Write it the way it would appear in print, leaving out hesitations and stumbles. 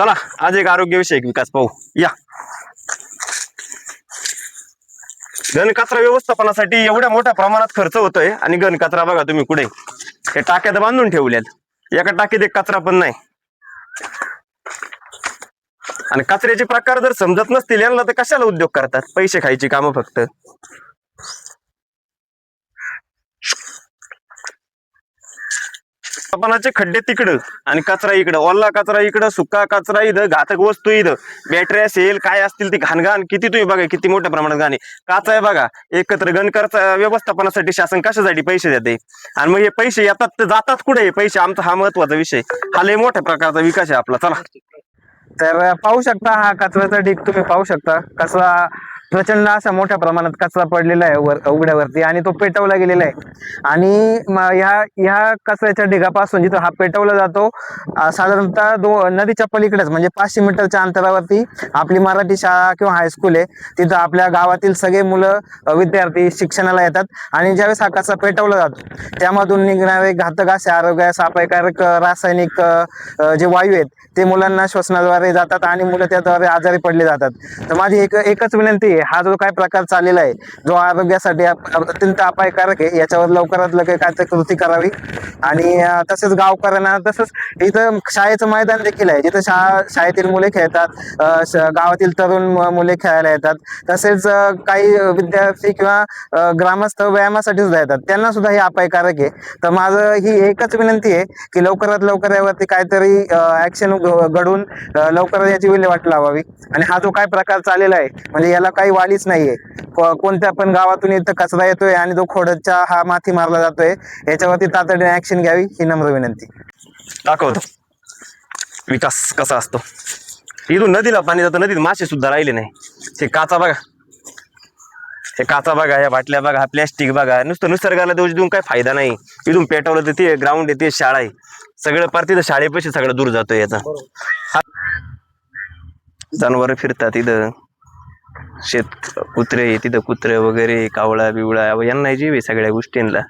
चला आज एक आरोग्यविषयक विकास पाहू या. घनकचरा व्यवस्थापनासाठी एवढ्या मोठ्या प्रमाणात खर्च होतोय आणि घनकचरा बघा तुम्ही कुठे हे टाक्यात बांधून ठेवल्यात. एका टाकीत एक कचरा पण नाही. आणि कचऱ्याचे प्रकार जर समजत नसतील यांना तर कशाला उद्योग करतात? पैसे खायची कामं फक्त. व्यवस्थापनाचे खड्डे तिकडं आणि कचरा इकडं, ओला कचरा इकडं, सुका कचरा इथं, घातक वस्तू इथं, बॅटरी असेल काय असतील ती घाणघाण किती तुम्ही बघा किती मोठ्या प्रमाणात घाण आहे. काचा आहे बघा एकत्र. घनकचरा व्यवस्थापनासाठी शासन कशासाठी पैसे देते आणि मग हे पैसे येतात तर जातात कुठे हे पैसे? आमचा हा महत्वाचा विषय. हा लय मोठ्या प्रकारचा विकास आहे आपला. चला तर पाहू शकता हा कचऱ्याचा ढीग तुम्ही पाहू शकता कसा प्रचंड असा मोठ्या प्रमाणात कचरा पडलेला आहे उघड्यावरती आणि तो पेटवला गेलेला आहे. आणि ह्या कचऱ्याच्या ढिगापासून जिथं हा पेटवला जातो साधारणतः नदीच्या पलीकडेच म्हणजे 500 मीटरच्या अंतरावरती आपली मराठी शाळा किंवा हायस्कूल आहे. तिथं आपल्या गावातील सगळे मुलं विद्यार्थी शिक्षणाला येतात आणि ज्यावेळेस हा कचरा पेटवला जातो त्यामधून निघणारे घातक असे आरोग्यास अपायकारक रासायनिक जे वायू आहेत ते मुलांना श्वसनाद्वारे जातात आणि मुलं त्याद्वारे आजारी पडले जातात. तर माझी एकच विनंती आहे, हा जो काय प्रकार चाललेला आहे जो आरोग्यासाठी अत्यंत अपायकारक आहे याच्यावर लवकरात लवकर काय कृती करावी. आणि तसेच गावकऱ्यांना तसंच इथं शाळेचं मैदान देखील आहे जिथं शाळेतील मुले खेळतात, गावातील तरुण मुले खेळायला येतात. तसेच काही विद्यार्थी किंवा ग्रामस्थ व्यायामासाठी सुद्धा येतात, त्यांना सुद्धा हे अपायकारक आहे. तर माझं ही एकच विनंती आहे की लवकरात लवकर यावरती काहीतरी ऍक्शन घडून लवकर याची विल्हेवाट लावावी. आणि हा जो काय प्रकार चाललेला आहे म्हणजे याला काही वालीच नाहीये. कोणत्या पण गावातून इथं कचरा येतोय आणि जो खोडच्या हा माती मारला जातोय याच्यावरती तातडीने ऍक्शन घ्यावी ही नम्र विनंती. दाखवतो विकास कसा असतो. इथून नदीला पाणी जातं, नदीत मासे सुद्धा राहिले नाही. हे काचा बघा, हे काचा बघा, ह्या बाटल्या बघा, प्लॅस्टिक बघा. नुसतं निसर्गाला दोष देऊन काय फायदा नाही. इथून पेटवलं तर ते ग्राउंड आहे, ते शाळा आहे, सगळं पार तिथं शाळेपाशी सगळं दूर जातोय याचा. जनावर फिरतात इथं, शेत कुत्रे तिथं, कुत्रे वगैरे कावळा बिवळा यांना जीव आहे सगळ्या गोष्टींना.